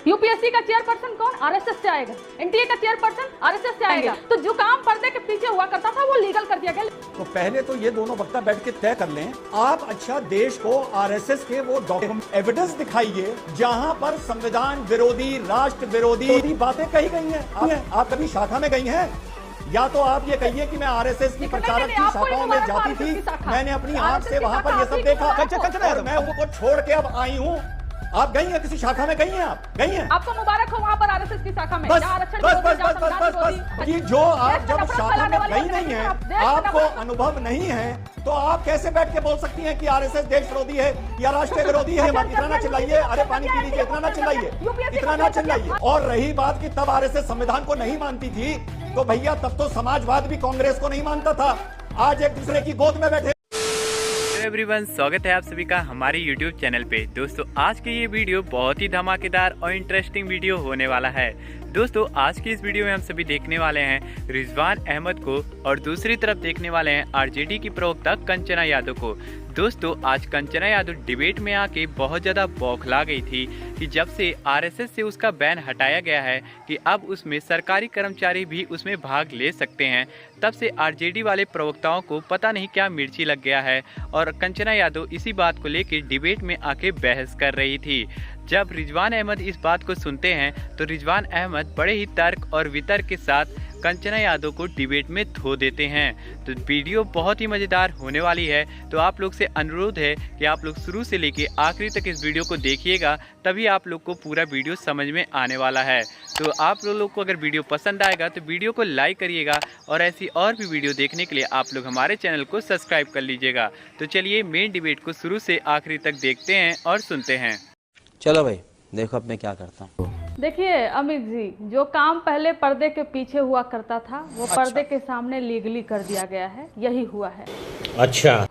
UPSC का chairperson कौन? RSS से आएगा। एनटीए का चेयरपर्सन आरएसएस से आएगा। तो जो काम पर्दे के पीछे हुआ करता था वो लीगल कर दिया गया। तो पहले तो ये दोनों वक्ता बैठ के तय कर लें, आप अच्छा देश को आरएसएस के वो एविडेंस दिखाइए जहां पर संविधान विरोधी, राष्ट्र विरोधी बातें कही गई हैं। आप कभी शाखा में गई हैं? या तो आप ये कहिए कि मैं आरएसएस की प्रचारक की शाखाओं में जाती थी, मैंने अपनी आंख से वहां पर ये सब देखा और मैं उनको छोड़ के अब आई हूँ। आप गई हैं किसी शाखा में? गई हैं आप? गई हैं? आपको मुबारक हो वहां पर आरएसएस की शाखा में। बस कि जो आप जब शाखा में गई नहीं है, आपको अनुभव नहीं है, तो आप कैसे बैठ के बोल सकती हैं कि आरएसएस देश विरोधी है या राष्ट्र विरोधी है? इतना ना चिल्लाइए, अरे पानी पी लीजिए, इतना ना चिल्लाइए, इतना ना चिल्लाइए। और रही बात कि तब आरएसएस संविधान को नहीं मानती थी, तो भैया तब तो समाजवाद भी कांग्रेस को नहीं मानता था। आज एक दूसरे की गोद में बैठे। एवरीवन, स्वागत है आप सभी का हमारे YouTube चैनल पे। दोस्तों, आज की ये वीडियो बहुत ही धमाकेदार और इंटरेस्टिंग वीडियो होने वाला है। दोस्तों, आज की इस वीडियो में हम सभी देखने वाले हैं रिजवान अहमद को और दूसरी तरफ देखने वाले हैं आरजेडी की प्रवक्ता कंचना यादव को। दोस्तों, आज कंचना यादव डिबेट में आके बहुत ज़्यादा बौखला गई थी कि जब से आरएसएस से उसका बैन हटाया गया है कि अब उसमें सरकारी कर्मचारी भी उसमें भाग ले सकते हैं, तब से आरजेडी वाले प्रवक्ताओं को पता नहीं क्या मिर्ची लग गया है। और कंचना यादव इसी बात को लेकर डिबेट में आके बहस कर रही थी। जब रिजवान अहमद इस बात को सुनते हैं तो रिजवान अहमद बड़े ही तर्क और वितर्क के साथ कंचना यादव को डिबेट में धो देते हैं। तो वीडियो बहुत ही मज़ेदार होने वाली है, तो आप लोग से अनुरोध है कि आप लोग शुरू से लेके आखिरी तक इस वीडियो को देखिएगा, तभी आप लोग को पूरा वीडियो समझ में आने वाला है। तो आप लोगों को अगर वीडियो पसंद आएगा तो वीडियो को लाइक करिएगा और ऐसी और भी वीडियो देखने के लिए आप लोग हमारे चैनल को सब्सक्राइब कर लीजिएगा। तो चलिए मेन डिबेट को शुरू से आखिरी तक देखते हैं और सुनते हैं। चलो भाई, देखो अब मैं क्या करता हूँ। देखिए अमित जी, जो काम पहले पर्दे के पीछे हुआ करता था वो पर्दे के सामने लीगली कर दिया गया है। यही हुआ है। अच्छा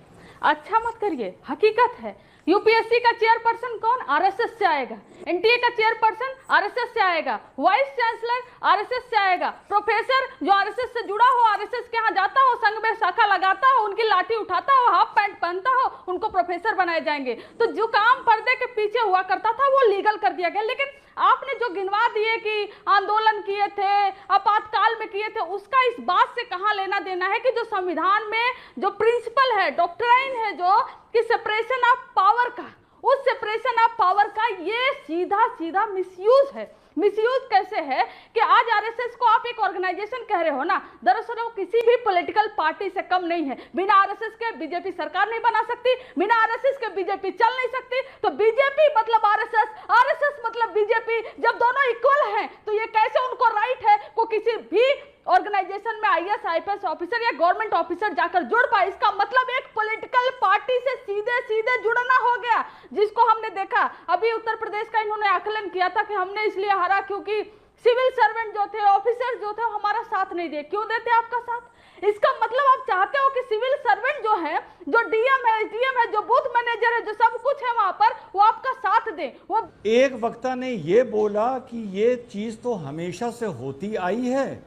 मत करिए, हकीकत है। यूपीएससी का चेयरपर्सन कौन? आरएसएस से आएगा। एनटीए का चेयरपर्सन आरएसएस से आएगा। वाइस चांसलर आरएसएस से आएगा। प्रोफेसर जो आरएसएस से जुड़ा हो, आरएसएस के यहाँ जाता हो, संघ में शाखा लगाता हो, उनकी लाठी उठाता हो, हाफ पैंट पहनता हो, उनको प्रोफेसर बनाए जाएंगे। तो जो काम पर्दे के पीछे हुआ करता था वो लीगल कर दिया गया। लेकिन आपने जो गिनवा दिए कि आंदोलन किए थे, आपातकाल में किए थे, उसका इस बात से कहाँ लेना देना है कि जो संविधान में जो प्रिंसिपल है, डॉक्ट्राइन है, जो कि सेपरेशन ऑफ पावर का, उस सेपरेशन ऑफ पावर का ये सीधा सीधा मिसयूज है। मिसयूज कैसे है कि आज आरएसएस को आप एक ऑर्गेनाइजेशन कह रहे हो ना, दरअसल वो किसी भी पॉलिटिकल पार्टी से कम नहीं है। बिना आरएसएस के बीजेपी सरकार नहीं बना सकती, बिना आरएसएस के बीजेपी चल नहीं सकती। तो बीजेपी मतलब आरएसएस, आरएसएस मतलब बीजेपी, जब दोनों इक्वल हैं तो ये कैसे उनको राइट है को किसी भी ऑर्गेनाइजेशन में आईएएस आईपीएस ऑफिसर या गवर्नमेंट ऑफिसर जाकर जुड़ पाए? इसका मतलब एक पॉलिटिकल पार्टी से सीधे सीधे जुड़ना हो गया, जिसको हमने देखा। अभी उत्तर प्रदेश का इन्होंने आकलन किया था कि हमने इसलिए हारा क्योंकि सिविल सर्वेंट जो थे, ऑफिसर्स जो थे, हमारा साथ नहीं दिए। क्यों देते आपका साथ? इसका मतलब आप चाहते हो कि सिविल सर्वेंट जो है, जो डीएम है, एसडीएम है, जो बूथ मैनेजर है, जो सब कुछ है वहां पर, वो आपका साथ दे। वो एक वक्ता ने ये बोला कि ये चीज तो हमेशा से होती आई है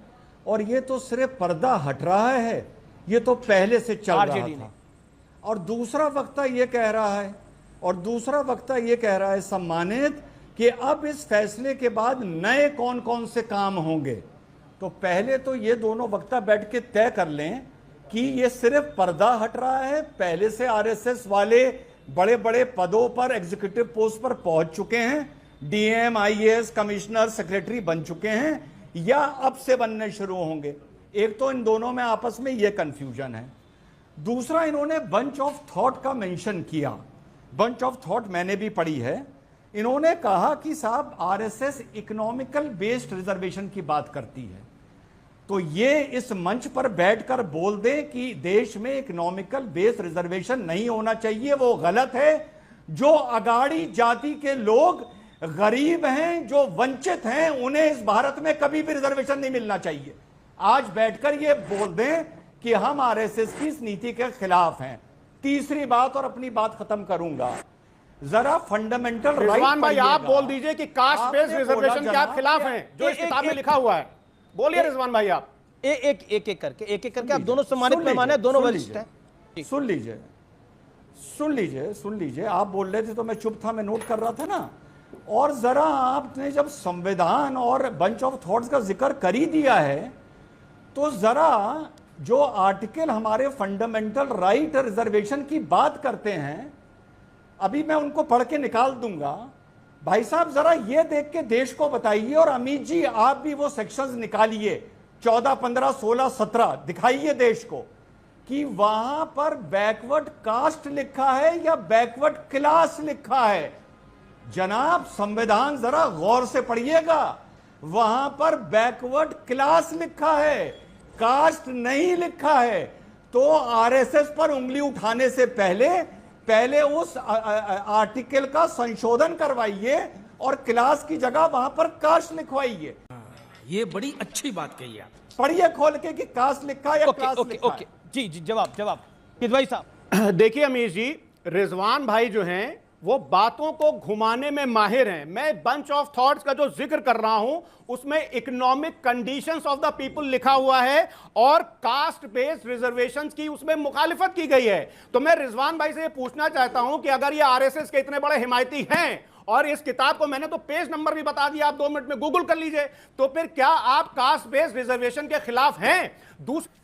और ये तो सिर्फ पर्दा हट रहा है, ये तो पहले से चल रहा था। और दूसरा वक्ता ये कह रहा है सम्मानित कि अब इस फैसले के बाद नए कौन कौन से काम होंगे। तो पहले तो ये दोनों वक्ता बैठ के तय कर लें कि ये सिर्फ पर्दा हट रहा है, पहले से आरएसएस वाले बड़े बड़े पदों पर, एग्जीक्यूटिव पोस्ट पर पहुंच चुके हैं, डीएम, आईएएस, कमिश्नर, सेक्रेटरी बन चुके हैं, या अब से बनने शुरू होंगे। एक तो इन दोनों में आपस में यह कंफ्यूजन है। दूसरा, इन्होंने बंच ऑफ थॉट का मेंशन किया। बंच ऑफ थॉट मैंने भी पढ़ी है। इन्होंने कहा कि साहब आरएसएस इकोनॉमिकल बेस्ड रिजर्वेशन की बात करती है, तो ये इस मंच पर बैठकर बोल दें कि देश में इकोनॉमिकल बेस्ड रिजर्वेशन नहीं होना चाहिए, वो गलत है। जो अगाड़ी जाति के लोग गरीब हैं, जो वंचित हैं, उन्हें इस भारत में कभी भी रिजर्वेशन नहीं मिलना चाहिए। आज बैठकर ये बोल दें कि हम आरएसएस की इस नीति के खिलाफ हैं। तीसरी बात, और अपनी बात खत्म करूंगा, जरा फंडामेंटल राइट। रिजवान भाई, आप बोल दीजिए कि कास्ट बेस्ड रिजर्वेशन के आप खिलाफ हैं, जो इस किताब में लिखा हुआ है। बोलिए रिजवान भाई, आप एक एक करके आप दोनों सम्मानित पैमाने, दोनों वरिष्ठ हैं। सुन लीजिए। आप बोल रहे थे तो मैं चुप था, मैं नोट कर रहा था ना। और जरा आपने जब संविधान और बंच ऑफ थॉट्स का जिक्र कर ही दिया है, तो जरा जो आर्टिकल हमारे फंडामेंटल राइट रिजर्वेशन की बात करते हैं, अभी मैं उनको पढ़ के निकाल दूंगा। भाई साहब जरा ये देख के देश को बताइए, और अमित जी आप भी वो सेक्शंस निकालिए 14, 15, 16, 17 दिखाइए देश को कि वहां पर बैकवर्ड कास्ट लिखा है या बैकवर्ड क्लास लिखा है। जनाब संविधान जरा गौर से पढ़िएगा, वहां पर बैकवर्ड क्लास लिखा है, कास्ट नहीं लिखा है। तो आरएसएस पर उंगली उठाने से पहले उस आर्टिकल का संशोधन करवाइए और क्लास की जगह वहां पर कास्ट लिखवाइए। ये बड़ी अच्छी बात कही आप। पढ़िए खोल के कि कास्ट लिखा है या क्लास लिखा है। जी जवाब किदवाई साहब। देखिए अमीर जी, रिजवान भाई जो हैं वो बातों को घुमाने में माहिर हैं। मैं बंच ऑफ थॉट्स का जो जिक्र कर रहा हूं उसमें economic conditions of the people लिखा हुआ है और कास्ट बेस्ड रिजर्वेशंस की उसमें मुखालिफत की गई है। तो मैं रिजवान भाई से ये पूछना चाहता हूं कि अगर ये आरएसएस के इतने बड़े हिमायती हैं, और इस किताब को मैंने तो पेज नंबर भी बता दिया, आप 2 मिनट में गूगल कर लीजिए, तो फिर क्या आप कास्ट बेस्ड रिजर्वेशन के खिलाफ हैं?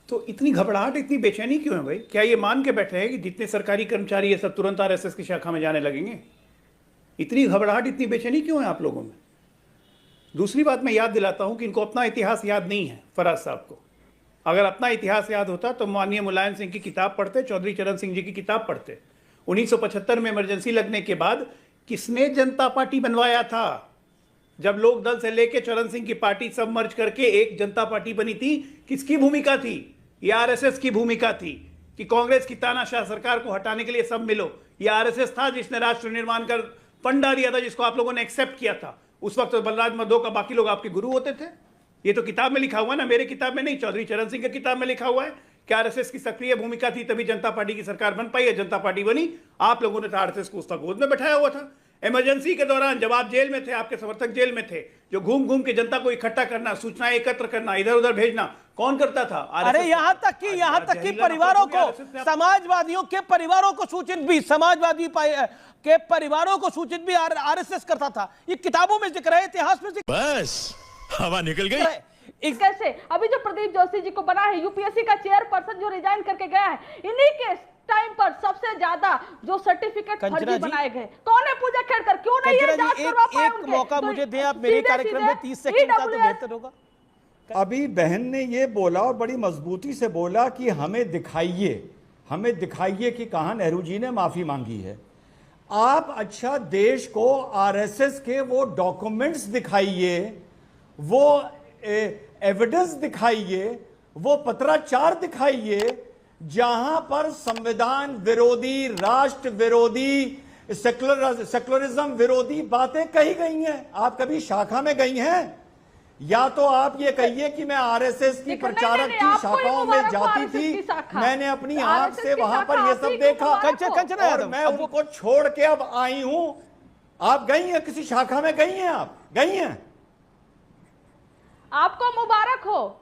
तो इतनी घबराहट, इतनी बेचैनी क्यों है भाई? क्या ये मान के बैठे हैं कि जितने सरकारी कर्मचारी ये सब तुरंत आरएसएस की शाखा में जाने लगेंगे? इतनी घबराहट, इतनी बेचैनी क्यों है आप लोगों में? दूसरी बात मैं याद दिलाता हूं कि इनको अपना इतिहास याद नहीं है। फराज साहब को अगर अपना इतिहास याद होता तो माननीय मुलायम सिंह की किताब पढ़ते, चौधरी चरण सिंह जी की किताब पढ़ते। 1975 में इमरजेंसी लगने के बाद किसने जनता पार्टी बनवाया था? जब लोक दल से लेके चरण सिंह की पार्टी सब मर्ज करके एक जनता पार्टी बनी थी, किसकी भूमिका थी? ये आरएसएस की भूमिका थी कि कांग्रेस की तानाशाह सरकार को हटाने के लिए सब मिलो। ये आरएसएस था जिसने राष्ट्र निर्माण कर फंडा दिया था, जिसको आप लोगों ने एक्सेप्ट किया था। उस वक्त तो बलराज मधो का बाकी लोग आपके गुरु होते थे। ये तो किताब में लिखा हुआ ना, मेरे किताब में नहीं, चौधरी चरण सिंह की किताब में लिखा हुआ है कि आरएसएस की सक्रिय भूमिका थी, तभी जनता पार्टी की सरकार बन पाई है। जनता पार्टी बनी, आप लोगों ने आरएसएस को उसका गोद में बैठाया हुआ था। इमरजेंसी के दौरान जब आप जेल में थे, आपके समर्थक जेल में थे, जो घूम घूम के जनता को इकट्ठा करना, सूचनाएं एकत्र करना, इधर उधर भेजना, कौन करता था? अरे यहां तक कि परिवारों को, समाजवादियों के परिवारों को सूचित भी, समाजवादी के परिवारों को सूचित भी आरएसएस करता था। ये किताबों में जिक्र है, इतिहास में जिक्र। बस हवा निकल गई। कैसे अभी जो प्रदीप जोशी जी को बना है यूपीएससी का चेयरपर्सन, जो रिजाइन करके गया है, इन्हीं के टाइम पर सबसे ज्यादा जो सर्टिफिकेट फर्जी बनाए गए। कौन है पूजा खेड़कर? क्यों नहीं ये जांच करवा पाए? एक मौका मुझे दें आप मेरे कार्यक्रम में 30 सेकंड का, तो बेहतर होगा। अभी बहन ने ये बोला और बड़ी मजबूती से बोला कि हमें दिखाइए कि कहां नेहरू जी ने माफी मांगी है। आप अच्छा देश को आरएसएस के वो डॉक्यूमेंट्स दिखाइए, वो एविडेंस दिखाइए, वो पत्राचार दिखाइए जहां पर संविधान विरोधी, राष्ट्र विरोधी, सेकुलरिज्म विरोधी बातें कही गई हैं। आप कभी शाखा में गई हैं? या तो आप ये कहिए कि मैं आरएसएस की प्रचारक की शाखाओं में जाती थी, मैंने अपनी आंख से वहां पर ये सब देखा और मैं उनको छोड़ के अब आई हूं। आप गई हैं किसी शाखा में? गई हैं? आप गई हैं? आपको मुबारक हो,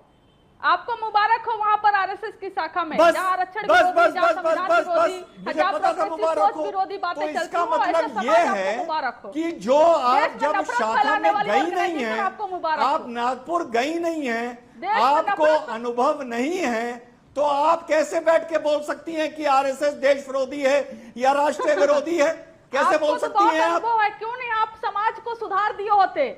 आपको मुबारक हो वहां पर आरएसएस की शाखा में, बस, जहां आरक्षण बस, विरोधी, बस, जहां बस, संविधान बस, विरोधी, मुझे जहां पता था प्रोग्रेसिव मुबारक सोच हो। विरोधी बातें तो चलती इसका हो, ऐसे मतलब ये समाज आपको है मुबारक हो। कि जो आप देश में जब नफरत शाखा फैलाने में वाली गई नहीं ऑर्गेनाइजेशन है, आपको मुबारक आप हो। नागपुर गई नहीं है, देश में आपको नफरत- अनुभव नहीं है, तो आप कैसे बैठ के बोल सकती हैं कि आरएसएस देश विरोधी है या राष्ट्र विरोधी है? कैसे बोल सकती हैं आप? क्यों नहीं आप समाज को सुधार दिए होते?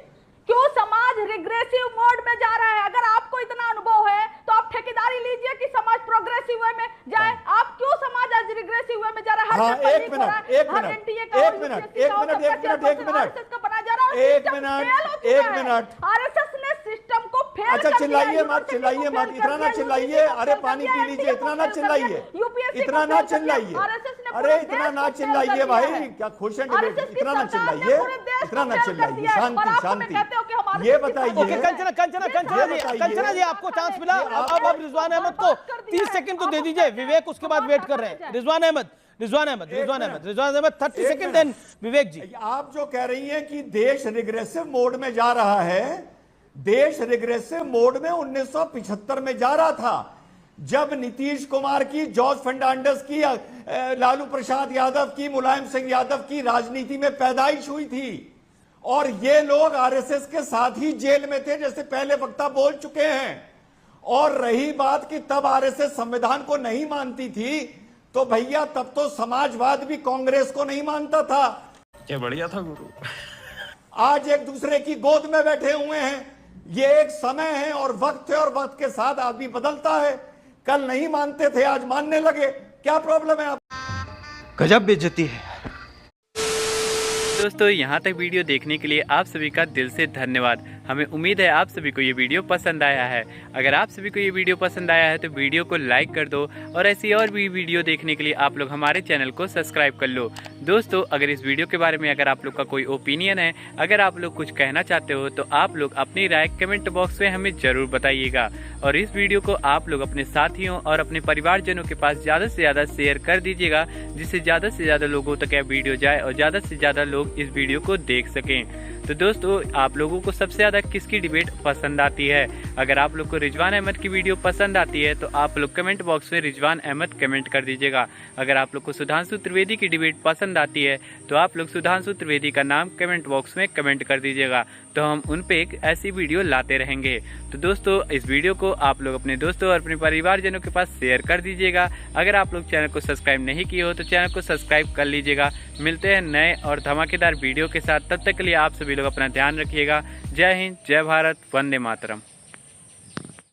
क्यों समाज रिग्रेसिव मोड में जा रहा है? अगर आपको इतना अनुभव है तो आप ठेकेदारी लीजिए कि समाज प्रोग्रेसिव वे में जाए। आप क्यों समाज आज रिग्रेसिव वे में जा रहा है? हाँ, एक मिनट आरएसएस ने सिस्टम को फेल अच्छा कर दिया, चिल्लाइए मत, चिल्लाइए मत, इतना ना चिल्लाइए। अरे पानी पी लीजिए, इतना ना चिल्लाइए, इतना ना चिल्लाइए, अरे इतना ना चिल्लाइए भाई, क्या खुश हैं? इतना ना चिल्लाइए, इतना ना चिल्लाइए, शांति शांति। ये बताइए कंचना जी आपको चांस मिला। अब रिजवान अहमद को 30 सेकंड तो दे दीजिए। विवेक उसके बाद वेट कर रहे हैं। रिजवान अहमद 30 सेकंड देन विवेक जी। आप जो कह रही हैं कि देश रिग्रेसिव मोड में जा रहा है, देश रिग्रेसिव मोड में 1975 में जा रहा था, जब नीतीश कुमार की, जॉर्ज फर्नांडिस की, लालू प्रसाद यादव की, मुलायम सिंह यादव की राजनीति में पैदाइश हुई थी। और ये लोग आरएसएस के साथ ही जेल में थे, जैसे पहले वक्ता बोल चुके हैं। और रही बात कि तब आरएसएस संविधान को नहीं मानती थी, तो भैया तब तो समाजवाद भी कांग्रेस को नहीं मानता था। क्या बढ़िया था गुरु। आज एक दूसरे की गोद में बैठे हुए हैं। ये एक समय है और वक्त है, और वक्त के साथ आदमी बदलता है। कल नहीं मानते थे, आज मानने लगे, क्या प्रॉब्लम है? आप गजब बेइज्जती है। दोस्तों यहाँ तक वीडियो देखने के लिए आप सभी का दिल से धन्यवाद। हमें उम्मीद है आप सभी को ये वीडियो पसंद आया है। अगर आप सभी को ये वीडियो पसंद आया है तो वीडियो को लाइक कर दो, और ऐसी और भी वीडियो देखने के लिए आप लोग हमारे चैनल को सब्सक्राइब कर लो। दोस्तों अगर इस वीडियो के बारे में अगर आप लोग का कोई ओपिनियन है, अगर आप लोग कुछ कहना चाहते हो, तो आप लोग अपनी राय कमेंट बॉक्स में हमें ज़रूर बताइएगा। और इस वीडियो को आप लोग अपने साथियों और अपने परिवारजनों के पास ज़्यादा से ज़्यादा शेयर कर दीजिएगा, जिससे ज़्यादा से ज़्यादा लोगों तक यह वीडियो जाए और ज़्यादा से ज़्यादा लोग इस वीडियो को देख सकें। तो दोस्तों आप लोगों को सबसे ज़्यादा किसकी डिबेट पसंद आती है? अगर आप लोग को रिजवान अहमद की वीडियो पसंद आती है तो आप लोग कमेंट बॉक्स में रिजवान अहमद कमेंट कर दीजिएगा। अगर आप लोग को सुधांशु त्रिवेदी की डिबेट पसंद आती है तो आप लोग सुधांशु त्रिवेदी का नाम कमेंट बॉक्स में कमेंट कर दीजिएगा, तो हम उन पे एक ऐसी वीडियो लाते रहेंगे। तो दोस्तों इस वीडियो को आप लोग अपने दोस्तों और अपने परिवारजनों के पास शेयर कर दीजिएगा। अगर आप लोग चैनल को सब्सक्राइब नहीं किए हो तो चैनल को सब्सक्राइब कर लीजिएगा। मिलते हैं नए और धमाकेदार वीडियो के साथ, तब तक के लिए आप सभी लोग अपना ध्यान रखिएगा। जय हिंद, जय भारत, वंदे मातरम।